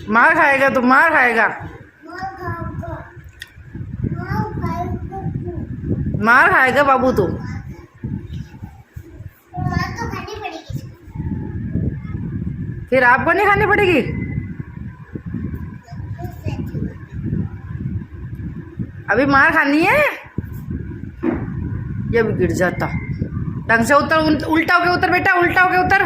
मार खाएगा तू, मार खाएगा, मार खाएगा बाबू तू। फिर आपको नहीं खानी पड़ेगी। अभी मार खानी है। ये भी गिर जाता। ढंग से उतर, उल्टा होके उतर बेटा, उल्टा होके उतर।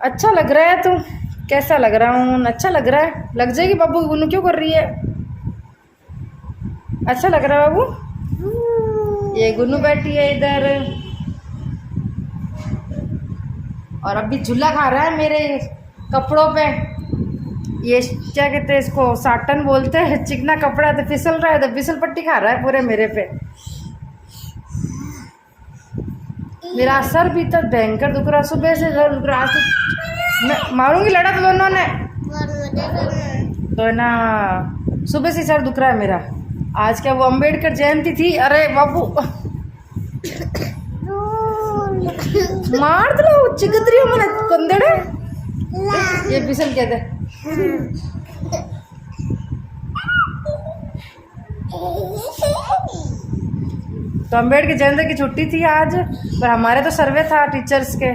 अच्छा लग रहा है तू। कैसा लग रहा हूँ? अच्छा लग रहा है। लग जाएगी बाबू। गुन्नू क्यों कर रही है? अच्छा लग रहा है बाबू। ये गुन्नू बैठी है इधर और अभी झूला खा रहा है मेरे कपड़ों पे। ये क्या कहते हैं इसको? साटन बोलते हैं। चिकना कपड़ा तो फिसल रहा है, तो फिसल पट्टी खा रहा है पूरे मेरे पे। मेरा सर भी तक भयंकर दुख रहा, सुबह से सर दुख रहा। आज तो मैं मारूंगी लड़ा तो दोनों ने तो ना। सुबह से सर दुख रहा है मेरा। आज क्या वो अम्बेडकर जयंती थी? अरे बाबू मार दो चिगद्री मैंने कंदड़े। ये फिसल कहते। तो अम्बेडकर जयंती की छुट्टी थी आज, पर हमारे तो सर्वे था टीचर्स के।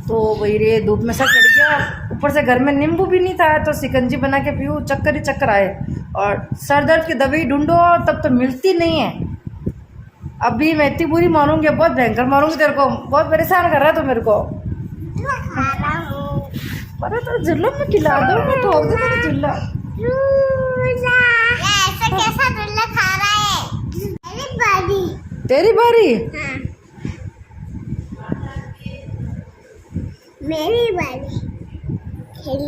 तो वही रे धूप में सर चढ़ गया। ऊपर से घर में नींबू भी नहीं था, तो शिकंजी बना के पीऊँ, चक्कर ही चक्कर आए। और सर दर्द की दवाई ढूंढो तब तो मिलती नहीं है। अभी मैं इतनी बुरी मारूंगी, बहुत भयंकर मारूंगी तेरे को। बहुत परेशान कर रहा है तो मेरे को। अरे तो झुल्ला में खिला दो, मैं ठोक दूँ तेरा झुल्ला। कैसा झुल्ला खा रहा है? मेरी बारी। तेरी बारी? हाँ। मेरी बारी।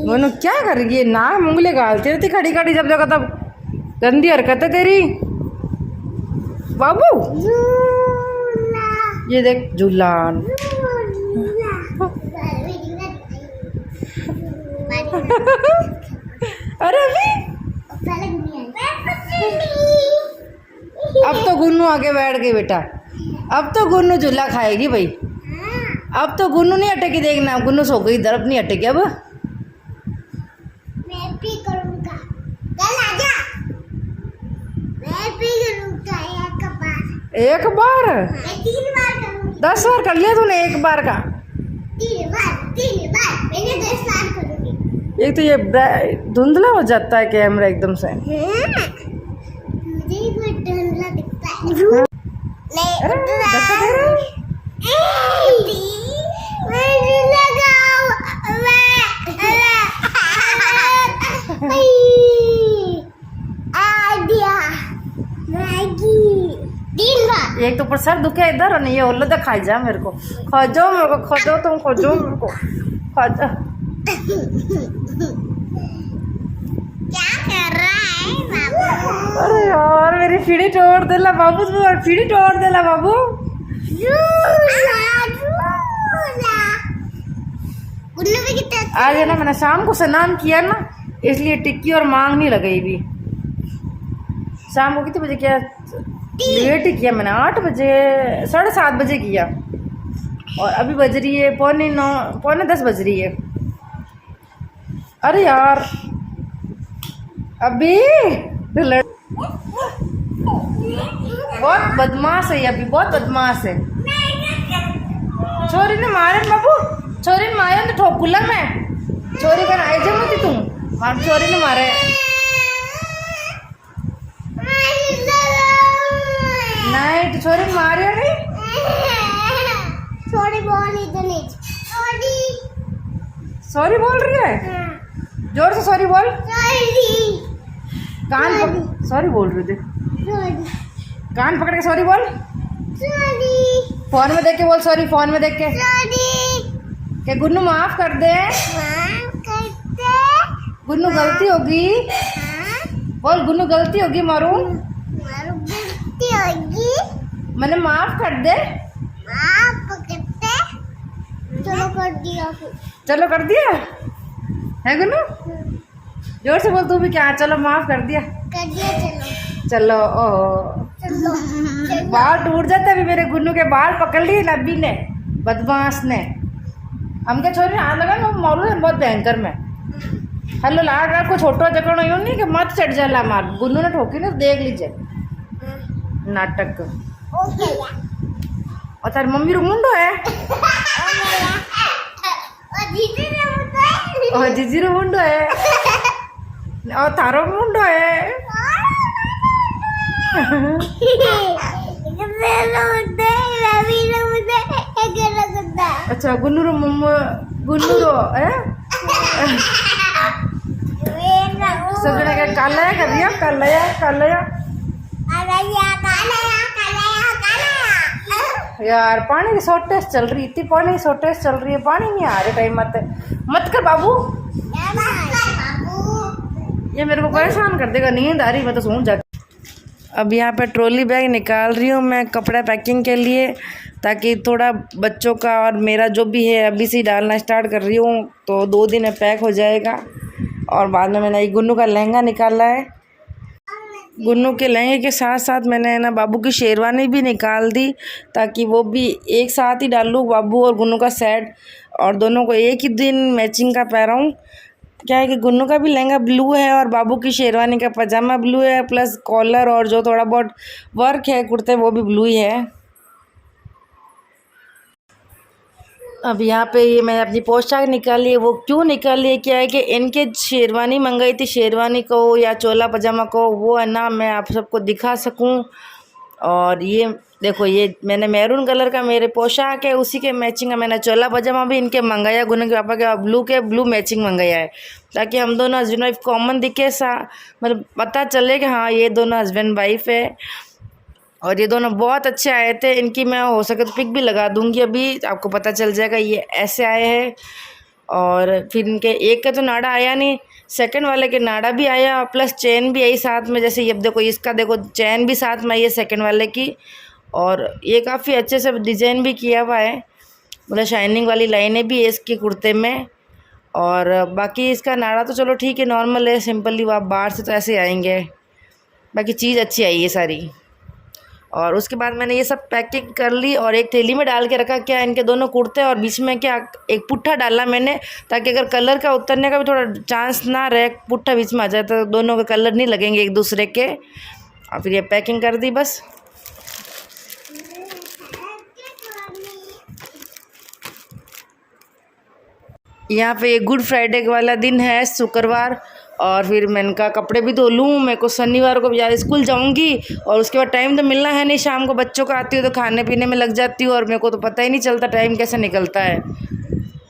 मोनू क्या कर रही है? नाक मुंगले गालती रहती खड़ी खड़ी जब देखो तब। गंदी हरकत है तेरी बाबू। ये देख झूलान। अरे अभी अब तो गुन्नू आगे बैठ गई बेटा। अब तो गुन्नू झूला खाएगी भाई। अब तो गुन्नू नहीं हटेगी, देखना गुन्नू सो गई इधर, अब नहीं हटेगी। अब मैं भी करूँगा। चल आजा। मैं भी करूँगा एक बार। मैं 3 बार करूँगी। 10 बार कर लिया तूने एक बार का। 3 बार मैंने 10 बार करूँगी। एक तो ये धुंधला हो जाता है कैमरा एकदम से। मुझे बहुत धुंधला दिखता है। अरे धक्का दे रहा है। एक तो ऊपर सर दुखे इधर और नहीं, ये ओल्लो तो खाई जा मेरे को। खा जाओ मेरे को, खा जाओ तुम, खा जाओ मेरे को, खा जा। क्या कर रहा है बाबू? अरे यार मेरी पीढ़ी तोड़ देला बाबू, तू पीढ़ी तोड़ देला बाबू। आज है ना मैंने शाम को स्नान किया ना, इसलिए टिक्की और मांग नहीं लगाई भी। शाम को कितने बजे किया? लेट ही किया मैंने, 8 बजे 7:30 बजे किया। और अभी बज रही है 9:45 9:45 बज रही है। अरे यार अभी बहुत बदमाश है, अभी बहुत बदमाश है। छोरी ने मारे बाबू, छोरी ने मारे तो ठोक कुल्ला में। छोरी का आई जम थी तुम, मार छोरी ने मारे। नहीं तो छोरी ने मारे नहीं। सॉरी बोल इधर नहीं। सॉरी बोल रही है? जोर से सॉरी बोल। कान पकड़ सॉरी बोल रही थी। कान पकड़ के सॉरी बोल। फोन में देख के बोल सॉरी, फोन में देख के। क्या गुन्नू माफ कर दे। गुन्नू गलती होगी। बोल गुन्नू गलती होगी। मारू गलती होगी। मैंने माफ कर दे। चलो कर दिया। चलो कर दिया है गुन्नू? जोर से बोल तू भी। क्या चलो माफ कर दिया? कर दिया। चलो चलो। ओह बाल टूट जाते। अभी मेरे गुन्नू के बाल पकड़ लिए नब्बी ने, बदमाश ने। हम क्या छोरी हाथ लगा ना मौलू है बहुत भयंकर में। हेलो लाग रहा को छोटो जकड़ो यूं नहीं कि मत चढ़ जाला मार। गुन्नू ने ठोकी ना देख लीजिए नाटक। और तारी मम्मी रो मुंडो है और जीजी रो मुंडो है और थारो मुंडो है। अच्छा गुन्नू रो गुन्नू रो है सब जने क्या काला कर दिया काला यार। पानी की शॉर्टेज चल रही, इतनी पानी की शॉर्टेज चल रही है, पानी नहीं आ रहे टाइम मत कर बाबू। ये मेरे को परेशान कर देगा, नींद आ रही, मैं तो सो जाती। अब यहाँ पे ट्रॉली बैग निकाल रही हूँ मैं कपड़ा पैकिंग के लिए, ताकि थोड़ा बच्चों का और मेरा जो भी है अभी से डालना स्टार्ट कर रही हूँ, तो 2 दिन में पैक हो जाएगा। और बाद में मैंने एक गुन्नू का लहंगा निकाला है। गुन्नू के लहंगे के साथ साथ मैंने ना बाबू की शेरवानी भी निकाल दी, ताकि वो भी एक साथ ही डाल लूँ, बाबू और गुन्नू का सेट, और दोनों को एक ही दिन मैचिंग का पहनाऊँ। क्या है कि गुन्नू का भी लहंगा ब्लू है और बाबू की शेरवानी का पजामा ब्लू है, प्लस कॉलर और जो थोड़ा बहुत वर्क है कुर्ते वो भी ब्लू ही है। अब यहाँ पे ये मैं अपनी पोशाक निकाली है। वो क्यों निकाली है, क्या है कि इनके शेरवानी मंगाई थी, शेरवानी को या चोला पजामा को, वो है ना मैं आप सबको दिखा सकूं। और ये देखो, ये मैंने मैरून कलर का मेरे पोशाक है, उसी के मैचिंग का मैंने चोला पजामा भी इनके मंगाया, गुन्नू के पापा के ब्लू मैचिंग मंगाया है, ताकि हम दोनों हस्बैंड वाइफ कॉमन दिखे मतलब पता चले कि हाँ ये दोनों हस्बैंड वाइफ है। और ये दोनों बहुत अच्छे आए थे, इनकी मैं हो सके तो पिक भी लगा दूंगी, अभी आपको पता चल जाएगा ये ऐसे आए हैं। और फिर इनके एक का तो नाड़ा आया नहीं, सेकंड वाले के नाड़ा भी आया और प्लस चेन भी आई साथ में। जैसे ये देखो, इसका देखो चेन भी साथ में आई है सेकंड वाले की, और ये काफ़ी अच्छे से डिज़ाइन भी किया हुआ है, मतलब शाइनिंग वाली लाइनें भी है इसके कुर्ते में। और बाकी इसका नाड़ा तो चलो ठीक है, नॉर्मल है, सिंपली आप बाहर से तो ऐसे आएंगे, बाकी चीज़ अच्छी आई है सारी। और उसके बाद मैंने ये सब पैकिंग कर ली और एक थैली में डाल के रखा, क्या इनके दोनों कुर्ते, और बीच में क्या एक पुट्ठा डाला मैंने, ताकि अगर कलर का उतरने का भी थोड़ा चांस ना रहे, पुट्ठा बीच में आ जाए तो दोनों के कलर नहीं लगेंगे एक दूसरे के। और फिर ये पैकिंग कर दी बस। यहाँ पे ये गुड फ्राइडे वाला दिन है, शुक्रवार, और फिर मैंने कहा कपड़े भी धो लूँ, मेरे को शनिवार को यार स्कूल जाऊँगी और उसके बाद टाइम तो मिलना है नहीं, शाम को बच्चों का आती हूँ तो खाने पीने में लग जाती हूँ और मेरे को तो पता ही नहीं चलता टाइम कैसे निकलता है।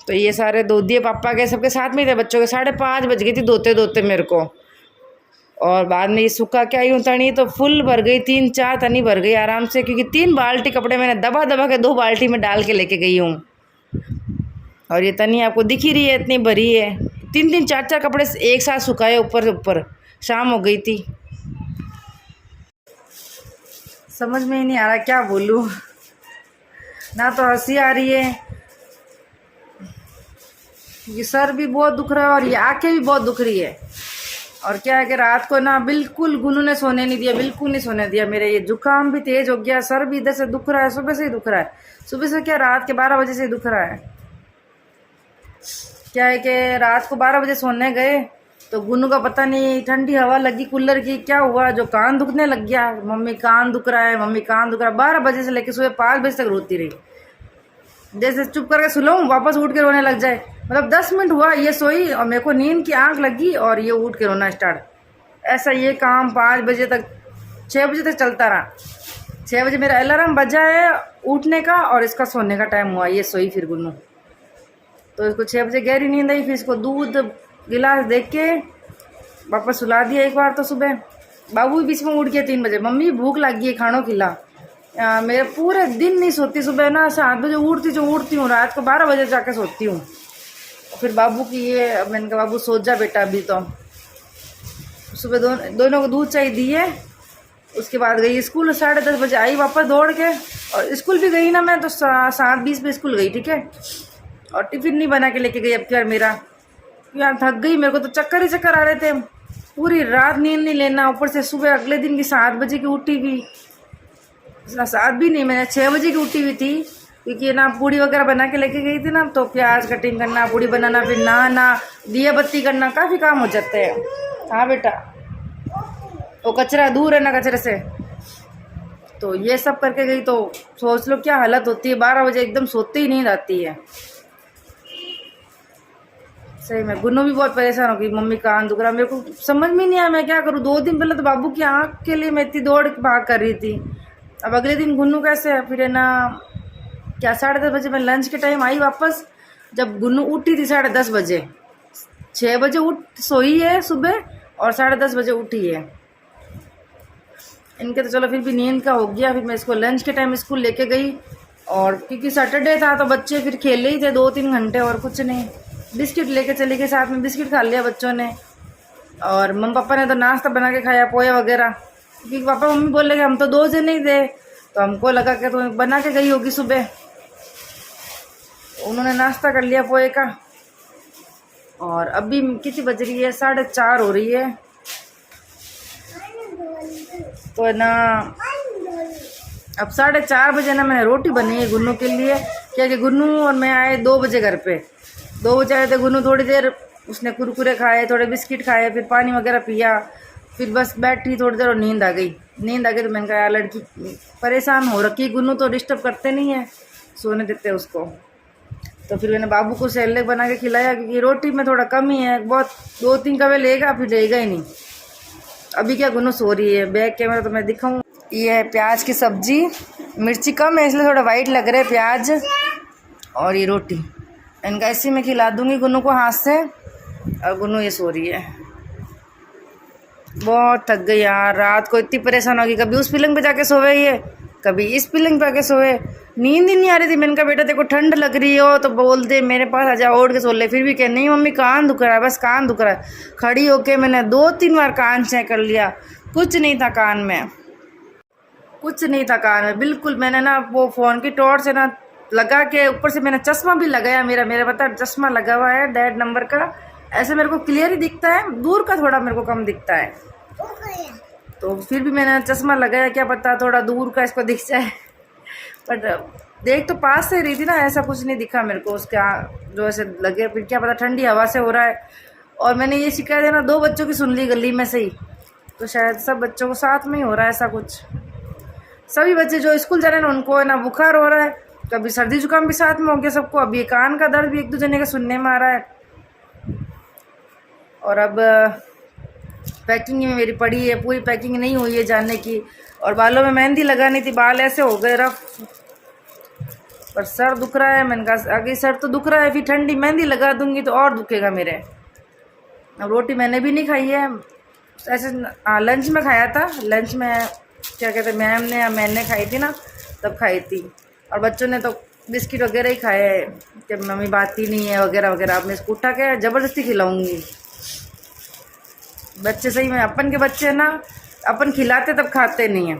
तो ये सारे धो दिए, पापा के सबके साथ में थे, बच्चों के 5:30 बज गई थी धोते मेरे को। और बाद में ये सूखा के आई हूँ तनी, तो फुल भर गई, 3-4 तनी भर गई आराम से, क्योंकि 3 बाल्टी कपड़े मैंने दबा के 2 बाल्टी में डाल के लेके गई हूँ। और ये तनी आपको दिख ही रही है, इतनी भरी है, 3-3 4-4 कपड़े एक साथ सुखाए ऊपर। शाम हो गई थी, समझ में ही नहीं आ रहा क्या बोलूँ, ना तो हंसी आ रही है, ये सर भी बहुत दुख रहा है और ये आंखें भी बहुत दुख रही है। और क्या है कि रात को ना बिल्कुल गुन्नू ने सोने नहीं दिया, बिल्कुल नहीं सोने दिया। मेरे ये जुकाम भी तेज हो गया, सर भी इधर से दुख रहा है, सुबह से ही दुख रहा है, सुबह से क्या रात के 12 बजे से ही दुख रहा है। क्या है कि रात को 12 बजे सोने गए तो गुन्नू का पता नहीं ठंडी हवा लगी कूलर की, क्या हुआ जो कान दुखने लग गया, मम्मी कान दुख रहा है, मम्मी कान दुख रहा है। 12 बजे से लेकर सुबह 5 बजे तक रोती रही, जैसे चुप करके सुलाऊं वापस उठ के रोने लग जाए। मतलब 10 मिनट हुआ ये सोई और मेरे को नींद की आंख लगी और ये उठ के रोना स्टार्ट। ऐसा ये काम 5 बजे तक 6 बजे तक चलता रहा। 6 बजे मेरा अलार्म बजा है उठने का और इसका सोने का टाइम हुआ, ये सोई फिर गुन्नू। तो इसको 6 बजे गहरी नींद आई, फिर इसको दूध गिलास देख के वापस सुला दिया एक बार। तो सुबह बाबू भी बीच में उठ गया 3 बजे, मम्मी भूख लगी है खानो खिला। मेरे पूरे दिन नहीं सोती, सुबह ना 7 बजे उठती हूँ, रात को 12 बजे जाके सोती हूँ। फिर बाबू की ये, मैंने कहा बाबू सो जा बेटा अभी, तो सुबह दोनों को दूध चाहिए दिए। उसके बाद गई स्कूल, 10:30 बजे आई वापस दौड़ के, और स्कूल भी गई ना मैं तो 7:20 पे स्कूल गई, ठीक है। और टिफिन नहीं बना के लेके गई अब की बार मेरा, यार थक गई, मेरे को तो चक्कर ही चक्कर आ रहे थे, पूरी रात नींद नहीं लेना, ऊपर से सुबह अगले दिन की 7 बजे की उठी भी, साथ भी नहीं, मैंने 6 बजे की उठी हुई थी क्योंकि ना पूड़ी वगैरह बना के लेके गई थी ना, तो प्याज कटिंग करना, पूड़ी बनाना, फिर नहाना, दिया बत्ती करना, काफ़ी काम हो जाते हैं। हाँ बेटा, वो कचरा दूर है ना कचरे से, तो ये सब करके गई तो सोच लो क्या हालत होती है। 12 बजे एकदम सोते ही नींद आती है सही में। गुन्नू भी बहुत परेशान हो गई, मम्मी कान दुख रहा। मेरे को समझ में नहीं आया मैं क्या करूँ। 2 दिन पहले तो बाबू की आँख के लिए मैं इतनी दौड़ भाग कर रही थी, अब अगले दिन गुन्नू कैसे है। फिर है ना क्या 10:30 बजे मैं लंच के टाइम आई वापस, जब गुन्नू उठी थी 10:30 बजे। 6 बजे उठ सोई है सुबह और 10:30 बजे उठी है। इनके तो चलो फिर भी नींद का हो गया। फिर मैं इसको लंच के टाइम स्कूल लेके गई, और क्योंकि सैटरडे था तो बच्चे फिर खेले ही थे 2-3 घंटे और कुछ नहीं। बिस्किट लेके चले गए, साथ में बिस्किट खा लिया बच्चों ने, और मम्मी पापा ने तो नाश्ता बना के खाया, पोया वगैरह, क्योंकि पापा मम्मी बोले कि हम तो 2 जने ही थे, तो हमको लगा कि तो बना के गई होगी सुबह। उन्होंने नाश्ता कर लिया पोए का, और अभी कितनी बज रही है, 4:30 हो रही है। तो है ना अब 4:30 बजे ना मैंने रोटी बनी है गुन्नू के लिए, क्या कि गुन्नू और मैं आए 2 बजे घर पे। 2 बजे आए थे, गुन्नू थोड़ी देर उसने कुरकुरे खाए, थोड़े बिस्किट खाए, फिर पानी वगैरह पिया, फिर बस बैठी थोड़ी देर और नींद आ गई। तो मैंने कहा यार लड़की परेशान हो रखी, गुन्नू तो डिस्टर्ब करते नहीं है, सोने देते उसको। तो फिर मैंने बाबू को सैलेड बना के खिलाया, क्योंकि रोटी में थोड़ा कम ही है, बहुत 2-3 कवे लेगा, फिर लेगा ही नहीं। अभी क्या गुन्नू सो रही है, बैक कैमरा तो मैं दिखाऊँ। ये है प्याज की सब्जी, मिर्ची कम है इसलिए थोड़ा वाइट लग रहा है प्याज, और ये रोटी। इनका इसी में खिला दूंगी गुन्नू को हाथ से। और गुन्नू ये सो रही है, बहुत थक गई यार, रात को इतनी परेशान होगी, कभी उस पलंग पे जाके सोवे ये, कभी इस पलंग पे आके सोवे, नींद ही नहीं आ रही थी। मैंने कहा बेटा देखो ठंड लग रही हो तो बोल दे मेरे पास आ जा, ओढ़ के सो ले, फिर भी कह नहीं मम्मी कान दुख रहा है, बस कान दुख रहा है। खड़ी होके मैंने 2-3 बार कान चेक कर लिया, कुछ नहीं था कान में, कुछ नहीं था कान में बिल्कुल। मैंने ना वो फ़ोन की टॉर्च से ना लगा के, ऊपर से मैंने चश्मा भी लगाया, मेरा पता चश्मा लगा हुआ है डैड नंबर का, ऐसे मेरे को क्लियर ही दिखता है, दूर का थोड़ा मेरे को कम दिखता है, तो फिर भी मैंने चश्मा लगाया, क्या पता थोड़ा दूर का इसको दिख जाए। बट देख तो पास से रही थी ना, ऐसा कुछ नहीं दिखा मेरे को उसका जो ऐसे लगे, फिर क्या पता ठंडी हवा से हो रहा है। और मैंने ये शिकायत है ना 2 बच्चों की सुन ली गली में से ही, तो शायद सब बच्चों को साथ में ही हो रहा है ऐसा कुछ। सभी बच्चे जो स्कूल जा रहे हैं उनको है ना बुखार हो रहा है, कभी सर्दी जुकाम भी साथ में हो गया सबको, अभी कान का दर्द भी 1-2 जने के सुनने में आ रहा है। और अब पैकिंग में मेरी पड़ी है, पूरी पैकिंग नहीं हुई है जाने की, और बालों में मेहंदी लगानी थी, बाल ऐसे हो गए रफ, पर सर दुख रहा है। मैंने कहा आगे सर तो दुख रहा है, फिर ठंडी मेहंदी लगा दूंगी तो और दुखेगा मेरे। अब रोटी मैंने भी नहीं खाई है, ऐसे लंच में खाया था, लंच में क्या कहते हैं मैम ने या मैंने खाई थी ना तब खाई थी, और बच्चों ने तो बिस्किट वगैरह ही खाए हैं कि मम्मी बात ही नहीं है वगैरह वगैरह। अब मैं इसको उठा के ज़बरदस्ती खिलाऊंगी। बच्चे सही में अपन के बच्चे ना, अपन खिलाते तब खाते नहीं हैं,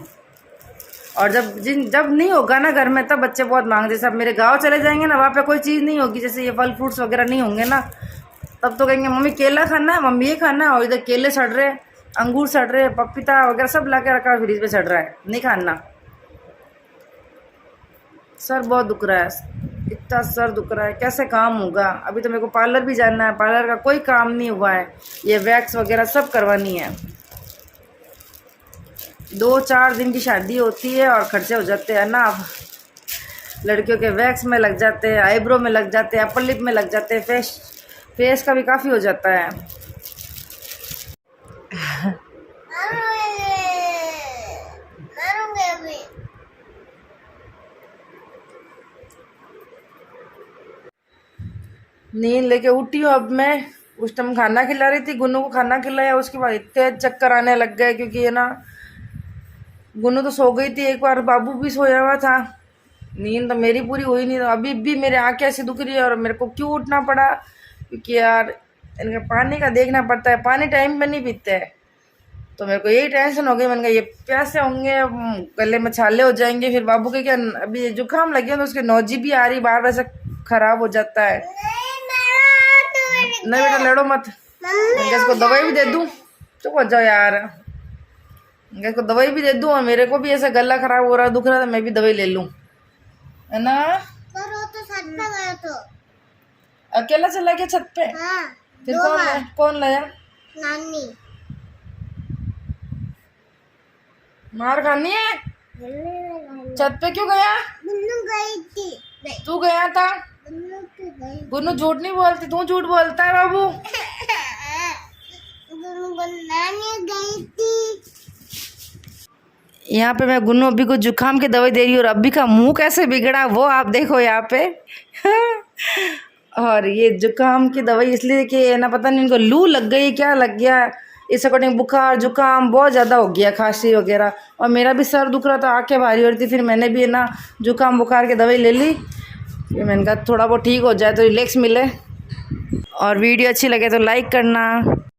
और जब नहीं होगा ना घर में तब बच्चे बहुत मांगते। सब मेरे गांव चले जाएंगे ना, वहाँ पे कोई चीज़ नहीं होगी, जैसे ये फल फ्रूट्स वगैरह नहीं होंगे ना, तब तो कहेंगे मम्मी केला खाना है, मम्मी ये खाना है, और इधर केले सड़ रहे, अंगूर सड़ रहे, पपीता वगैरह सब ला के रखा फ्रिज पे सड़ रहा है, नहीं खाना। सर बहुत दुख रहा है, इतना सर दुख रहा है, कैसे काम होगा। अभी तो मेरे को पार्लर भी जाना है, पार्लर का कोई काम नहीं हुआ है, ये वैक्स वगैरह सब करवानी है। 2-4 दिन की शादी होती है और खर्चे हो जाते हैं ना, अब लड़कियों के वैक्स में लग जाते हैं, आईब्रो में लग जाते हैं, अपर लिप में लग जाते हैं, फेस का भी काफ़ी हो जाता है। नींद लेके उठी हूँ अब मैं, उस टाइम खाना खिला रही थी, गुन्नू को खाना खिलाया, उसके बाद इतने चक्कर आने लग गए, क्योंकि ये ना गुन्नू तो सो गई थी एक बार, बाबू भी सोया हुआ था, नींद तो मेरी पूरी हुई नहीं। अभी भी मेरे आँखें ऐसी दुख रही है, और मेरे को क्यों उठना पड़ा, क्योंकि यार इनका पानी का देखना पड़ता है, पानी टाइम पे नहीं पीते हैं, तो मेरे को यही टेंशन हो गई। मैंने कहा ये प्यासे होंगे, गले में छाले हो जाएंगे, फिर बाबू के क्या अभी जुकाम लगे तो उसके नौजी भी आ रही बार बार से ख़राब हो जाता है। नहीं बेटा लड़ो मत, मैं इसको दवाई भी दे दूँ, चुप हो जाओ यार, इसको दवाई भी दे दूँ और मेरे को भी ऐसा गला खराब हो रहा दुख रहा था मैं भी दवाई ले लूँ, है ना। पर वो तो छत पे गया तो। अकेला चला गया छत पे? हाँ, फिर 2 बार। कौन लाया? नानी। मार खानी है? छत पे क्यों गया? गुन्नू गई थी। नहीं, तू गया था? गुन्नू की गई। गुन्नू झूठ नहीं बोलती, तू झूठ बोलता है बाबू। गुन्नू नानी गई थी। यहाँ पे मैं गुन्नू अभी को जुकाम की दवाई दे रही हूँ और अभी का मुंह कैसे बिगड़ा वो आप देखो यहाँ पे। और ये जुकाम की दवाई इसलिए कि ना पता नहीं इनको लू लग गई क्या लग गया, इस अकॉर्डिंग बुखार जुकाम बहुत ज़्यादा हो गया, खांसी वगैरह। और मेरा भी सर दुख रहा था, आंखें भारी हो रही थी, फिर मैंने भी ना जुकाम बुखार की दवाई ले ली। फिर मैंने कहा थोड़ा बहुत ठीक हो जाए तो रिलैक्स मिले। और वीडियो अच्छी लगे तो लाइक करना।